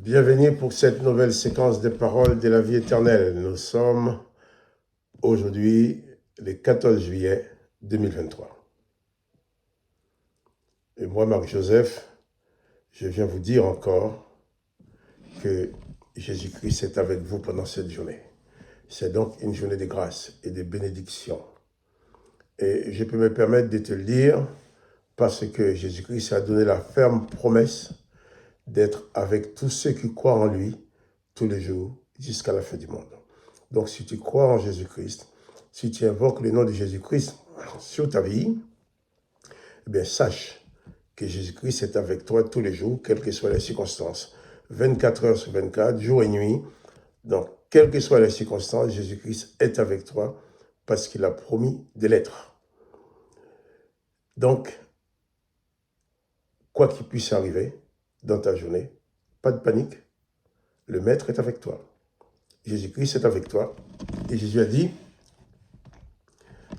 Bienvenue pour cette nouvelle séquence des paroles de la vie éternelle. Nous sommes aujourd'hui le 14 juillet 2023. Et moi, Marc-Joseph, je viens vous dire encore que Jésus-Christ est avec vous pendant cette journée. C'est donc une journée de grâce et de bénédiction. Et je peux me permettre de te le dire parce que Jésus-Christ a donné la ferme promesse d'être avec tous ceux qui croient en lui tous les jours jusqu'à la fin du monde. Donc si tu crois en Jésus-Christ, si tu invoques le nom de Jésus-Christ sur ta vie, eh bien sache que Jésus-Christ est avec toi tous les jours, quelles que soient les circonstances. 24 heures sur 24, jour et nuit. Donc, quelles que soient les circonstances, Jésus-Christ est avec toi parce qu'il a promis de l'être. Donc, quoi qu'il puisse arriver dans ta journée, pas de panique, le Maître est avec toi. Jésus-Christ est avec toi. Et Jésus a dit,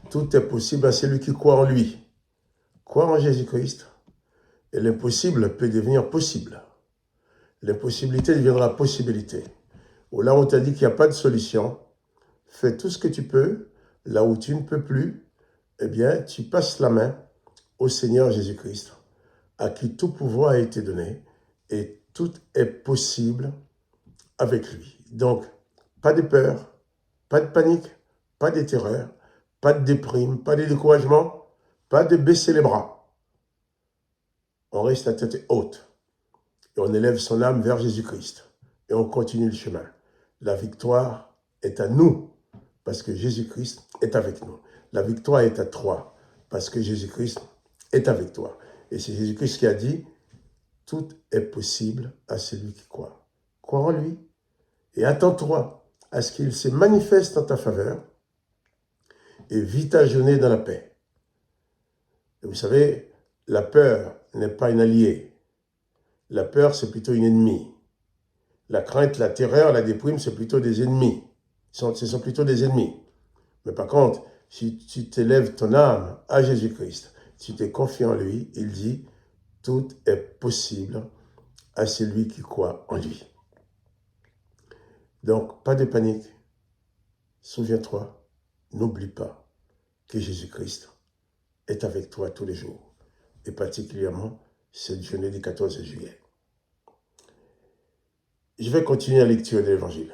tout est possible à celui qui croit en lui. Croire en Jésus-Christ, et l'impossible peut devenir possible. L'impossibilité deviendra possibilité. Ou là où on t'a dit qu'il n'y a pas de solution, fais tout ce que tu peux. Là où tu ne peux plus, eh bien, tu passes la main au Seigneur Jésus-Christ, à qui tout pouvoir a été donné, et tout est possible avec lui. Donc, pas de peur, pas de panique, pas de terreur, pas de déprime, pas de découragement, pas de baisser les bras. On reste la tête haute et on élève son âme vers Jésus-Christ et on continue le chemin. La victoire est à nous parce que Jésus-Christ est avec nous. La victoire est à toi parce que Jésus-Christ est avec toi. Et c'est Jésus-Christ qui a dit, tout est possible à celui qui croit. Crois en lui et attends-toi à ce qu'il se manifeste en ta faveur et vis ta journée dans la paix. Et vous savez, la peur n'est pas une alliée. La peur, c'est plutôt une ennemie. La crainte, la terreur, la déprime, c'est plutôt des ennemis. Ce sont plutôt des ennemis. Mais par contre, si tu t'élèves ton âme à Jésus-Christ, si tu es confiant en lui, il dit, tout est possible à celui qui croit en lui. Donc, pas de panique. Souviens-toi, n'oublie pas que Jésus-Christ est avec toi tous les jours, et particulièrement cette journée du 14 juillet. Je vais continuer la lecture de l'Évangile,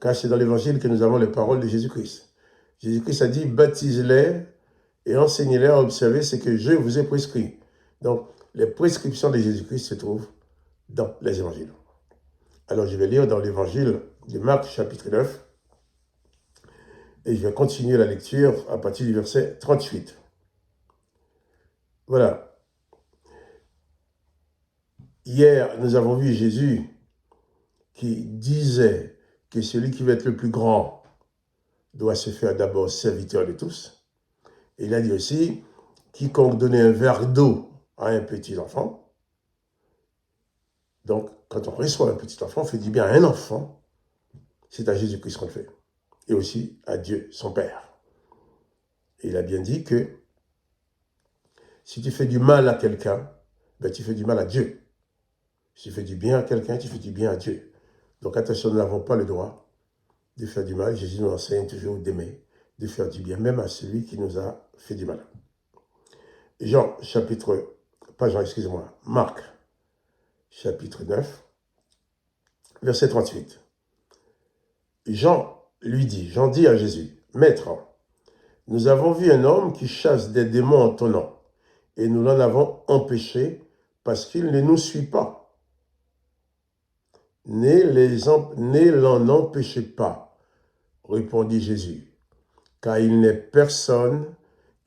car c'est dans l'Évangile que nous avons les paroles de Jésus-Christ. Jésus-Christ a dit, baptisez-les et enseignez-les à observer ce que je vous ai prescrit. Donc, les prescriptions de Jésus-Christ se trouvent dans les Évangiles. Alors, je vais lire dans l'Évangile de Marc, chapitre 9, et je vais continuer la lecture à partir du verset 38. Voilà. Hier, nous avons vu Jésus qui disait que celui qui veut être le plus grand doit se faire d'abord serviteur de tous. Et il a dit aussi, quiconque donnait un verre d'eau à un petit enfant, donc quand on reçoit un petit enfant, on fait du bien à un enfant, c'est à Jésus-Christ qu'on le fait, et aussi à Dieu, son Père. Et il a bien dit que si tu fais du mal à quelqu'un, ben tu fais du mal à Dieu. Si tu fais du bien à quelqu'un, tu fais du bien à Dieu. Donc attention, nous n'avons pas le droit de faire du mal. Jésus nous enseigne toujours d'aimer, de faire du bien, même à celui qui nous a fait du mal. Marc, chapitre 9, verset 38. Jean dit à Jésus, « Maître, nous avons vu un homme qui chasse des démons en ton nom, et nous l'en avons empêché parce qu'il ne nous suit pas. Ne l'en empêchez pas, répondit Jésus, car il n'est personne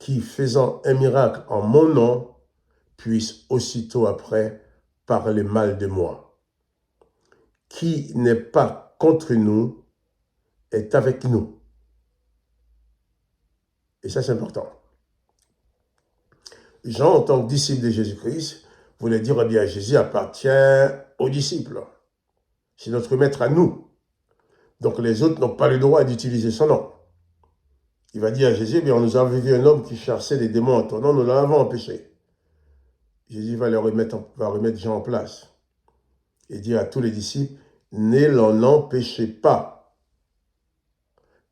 qui, faisant un miracle en mon nom, puisse aussitôt après parler mal de moi. Qui n'est pas contre nous est avec nous. » Et ça, c'est important. Jean, en tant que disciple de Jésus-Christ, voulait dire, eh bien, Jésus appartient aux disciples. C'est notre maître à nous. Donc les autres n'ont pas le droit d'utiliser son nom. Il va dire à Jésus, eh bien, on nous a vu un homme qui chassait des démons en ton nom, nous l'avons empêché. Jésus va remettre Jean en place. et dire à tous les disciples, ne l'en empêchez pas,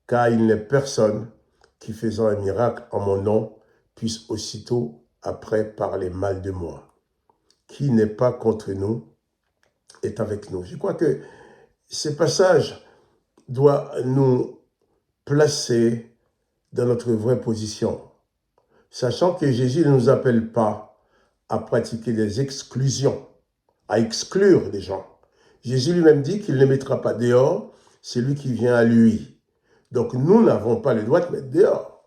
car il n'est personne qui faisant un miracle en mon nom puisse aussitôt après parler mal de moi. Qui n'est pas contre nous est avec nous. Je crois que ce passage doit nous placer dans notre vraie position, sachant que Jésus ne nous appelle pas à pratiquer des exclusions, à exclure des gens. Jésus lui-même dit qu'il ne mettra pas dehors celui qui vient à lui. Donc nous n'avons pas le droit de mettre dehors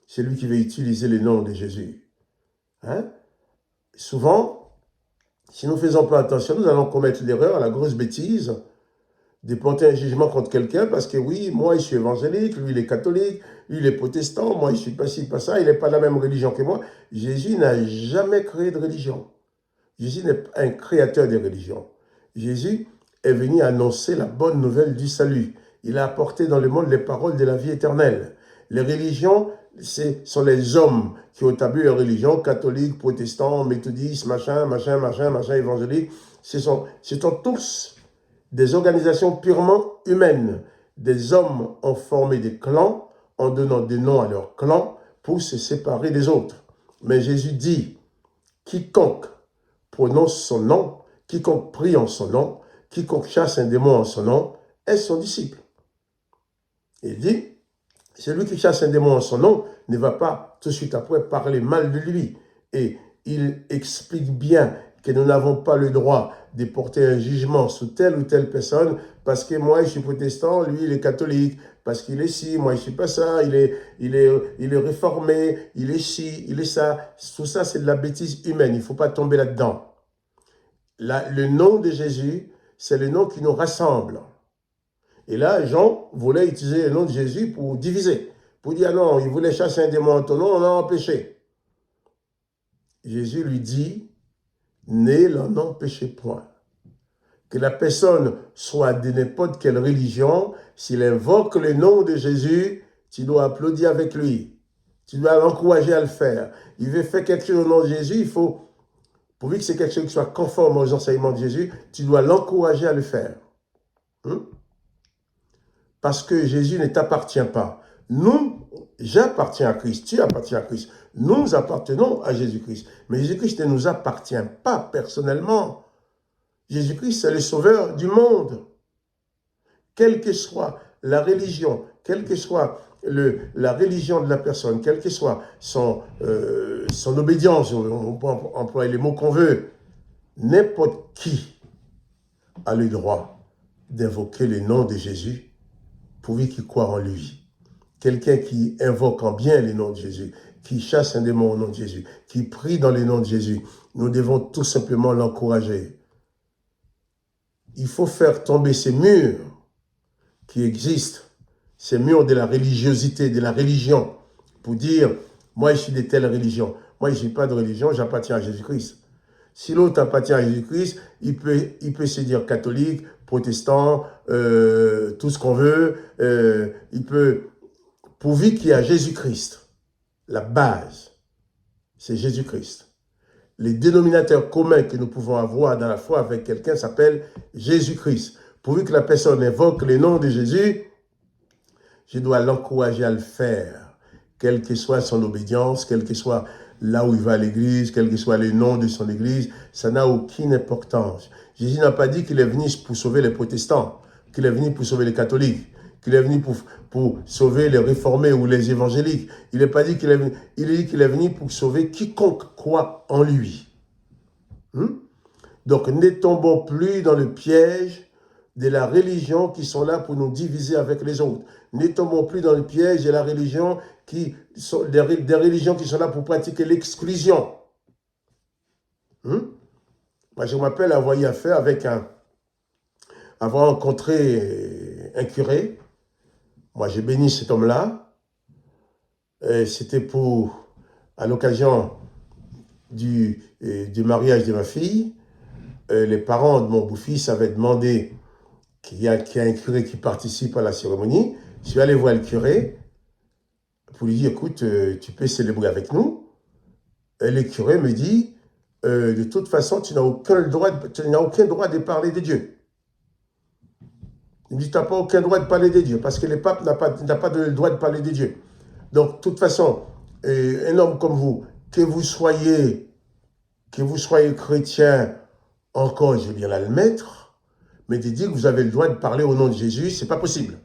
celui qui veut utiliser le nom de Jésus. Hein? Souvent, si nous ne faisons pas attention, nous allons commettre l'erreur, la grosse bêtise, de porter un jugement contre quelqu'un parce que oui, moi je suis évangélique, lui il est catholique, lui il est protestant, moi je ne suis pas ci, pas ça, il n'est pas de la même religion que moi. Jésus n'a jamais créé de religion. Jésus n'est pas un créateur de religion. Jésus est venu annoncer la bonne nouvelle du salut. Il a apporté dans le monde les paroles de la vie éternelle. Les religions, ce sont les hommes qui ont établi leur religion, catholiques, protestants, méthodistes, machin, évangéliques. Ce sont tous des organisations purement humaines. Des hommes ont formé des clans en donnant des noms à leurs clans pour se séparer des autres. Mais Jésus dit, quiconque prononce son nom, quiconque prie en son nom, quiconque chasse un démon en son nom, est son disciple. Il dit, celui qui chasse un démon en son nom ne va pas tout de suite après parler mal de lui. Et il explique bien que nous n'avons pas le droit de porter un jugement sur telle ou telle personne parce que moi je suis protestant, lui il est catholique, parce qu'il est ci, moi je ne suis pas ça, il est réformé, il est ci, il est ça. Tout ça c'est de la bêtise humaine, il ne faut pas tomber là-dedans. Le nom de Jésus, c'est le nom qui nous rassemble. Et là, Jean voulait utiliser le nom de Jésus pour diviser. Pour dire non, il voulait chasser un démon en ton nom, on l'a empêché. Jésus lui dit, ne l'en empêchez point. Que la personne soit de n'importe quelle religion, s'il invoque le nom de Jésus, tu dois applaudir avec lui. Tu dois l'encourager à le faire. Il veut faire quelque chose au nom de Jésus, il faut, pourvu que c'est quelque chose qui soit conforme aux enseignements de Jésus, tu dois l'encourager à le faire. Parce que Jésus ne t'appartient pas. Nous, j'appartiens à Christ, tu appartiens à Christ. Nous appartenons à Jésus-Christ. Mais Jésus-Christ ne nous appartient pas personnellement. Jésus-Christ, c'est le sauveur du monde. Quelle que soit la religion, quelle que soit la religion de la personne, quelle que soit son obédience, on peut employer les mots qu'on veut, n'importe qui a le droit d'invoquer le nom de Jésus pourvu qu'il croit en lui. Quelqu'un qui invoque en bien le nom de Jésus, qui chasse un démon au nom de Jésus, qui prie dans le nom de Jésus, nous devons tout simplement l'encourager. Il faut faire tomber ces murs qui existent, ces murs de la religiosité, de la religion, pour dire, moi je suis de telle religion, moi je ne suis pas de religion, j'appartiens à Jésus-Christ. Si l'autre appartient à Jésus-Christ, il peut se dire catholique, protestant, tout ce qu'on veut, il peut, pourvu qu'il y a Jésus-Christ, la base, c'est Jésus-Christ. Les dénominateurs communs que nous pouvons avoir dans la foi avec quelqu'un s'appellent Jésus-Christ. Pourvu que la personne invoque le nom de Jésus, je dois l'encourager à le faire, quelle que soit son obédience, quel que soit là où il va à l'église, quel que soit le nom de son église, ça n'a aucune importance. Jésus n'a pas dit qu'il est venu pour sauver les protestants, qu'il est venu pour sauver les catholiques, qu'il est venu pour sauver les réformés ou les évangéliques. Il n'a pas dit qu'il est venu, il a dit qu'il est venu pour sauver quiconque croit en lui. Donc ne tombons plus dans le piège de la religion qui sont là pour nous diviser avec les autres. Ne tombons plus dans le piège de la religion des religions qui sont là pour pratiquer l'exclusion. Moi, je m'appelle avoir eu affaire avec avoir rencontré un curé. Moi, j'ai béni cet homme-là. C'était à l'occasion du mariage de ma fille. Les parents de mon beau-fils avaient demandé qu'il y a un curé qui participe à la cérémonie. Je suis allé voir le curé pour lui dire, écoute, tu peux célébrer avec nous. Et le curé me dit, de toute façon, tu n'as aucun droit de parler de Dieu. Il dit, tu n'as pas aucun droit de parler de Dieu, parce que le pape n'a pas le droit de parler de Dieu. Donc, de toute façon, un homme comme vous, que vous soyez chrétien, encore, je vais bien l'admettre, mais de dire que vous avez le droit de parler au nom de Jésus, ce n'est pas possible.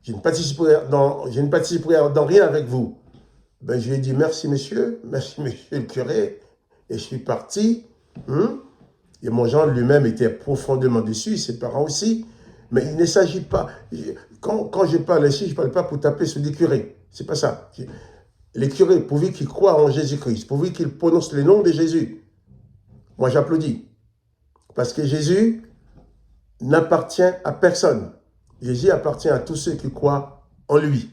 Je ne participerai dans rien avec vous. Ben, je lui ai dit, merci monsieur le curé, et je suis parti. Et mon gendre lui-même était profondément déçu, ses parents aussi. Mais il ne s'agit pas, quand je parle ici, je ne parle pas pour taper sur des curés. C'est pas ça. Les curés, pourvu qu'ils croient en Jésus-Christ, pourvu qu'ils prononcent le nom de Jésus, moi j'applaudis. Parce que Jésus n'appartient à personne. Jésus appartient à tous ceux qui croient en lui.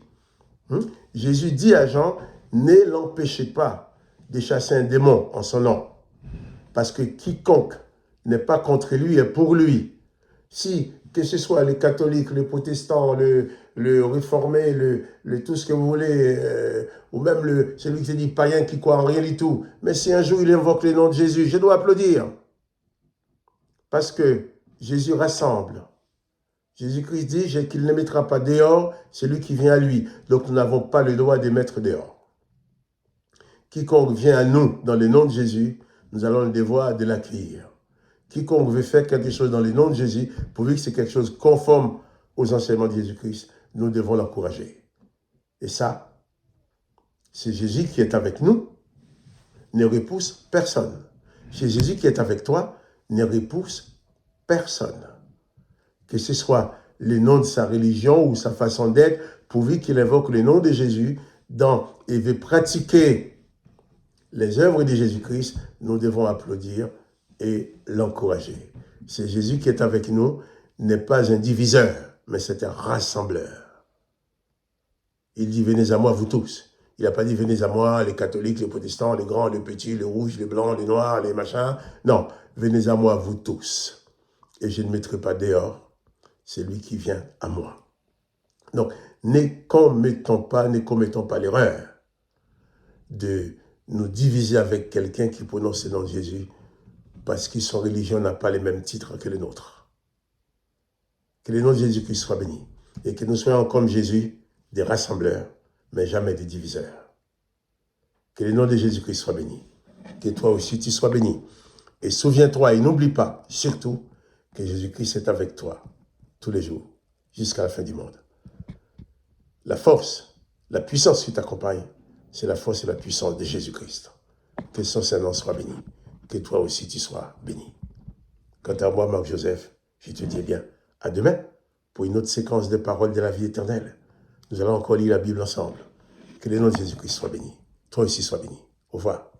Jésus dit à Jean, ne l'empêchez pas de chasser un démon en son nom. Parce que quiconque n'est pas contre lui est pour lui. Si, que ce soit les catholiques, les protestants, le réformé, tout ce que vous voulez, ou même celui qui se dit païen qui croit en rien du tout, mais si un jour il invoque le nom de Jésus, je dois applaudir. Parce que Jésus rassemble. Jésus-Christ dit qu'il ne mettra pas dehors celui qui vient à lui. Donc nous n'avons pas le droit de mettre dehors. Quiconque vient à nous dans le nom de Jésus, nous allons le devoir de l'accueillir. Quiconque veut faire quelque chose dans le nom de Jésus, pourvu que c'est quelque chose conforme aux enseignements de Jésus-Christ, nous devons l'encourager. Et ça, c'est Jésus qui est avec nous, ne repousse personne. C'est Jésus qui est avec toi, ne repousse personne. Que ce soit le nom de sa religion ou sa façon d'être, pourvu qu'il invoque le nom de Jésus et veut pratiquer les œuvres de Jésus-Christ, nous devons applaudir et l'encourager. C'est Jésus qui est avec nous, n'est pas un diviseur, mais c'est un rassembleur. Il dit, venez à moi, vous tous. Il n'a pas dit, venez à moi, les catholiques, les protestants, les grands, les petits, les rouges, les blancs, les noirs, les machins. Non, venez à moi, vous tous. Et je ne mettrai pas dehors celui qui vient à moi. Donc, ne commettons pas l'erreur de nous diviser avec quelqu'un qui prononce le nom de Jésus parce que son religion n'a pas les mêmes titres que les nôtres. Que le nom de Jésus-Christ soit béni et que nous soyons comme Jésus, des rassembleurs, mais jamais des diviseurs. Que le nom de Jésus-Christ soit béni. Que toi aussi tu sois béni. Et souviens-toi et n'oublie pas, surtout, que Jésus-Christ est avec toi tous les jours, jusqu'à la fin du monde. La force, la puissance qui t'accompagne, c'est la force et la puissance de Jésus-Christ. Que son Saint-Nom soit béni. Que toi aussi tu sois béni. Quant à moi, Marc-Joseph, je te dis bien, à demain, pour une autre séquence de paroles de la vie éternelle. Nous allons encore lire la Bible ensemble. Que le nom de Jésus-Christ soit béni. Toi aussi sois béni. Au revoir.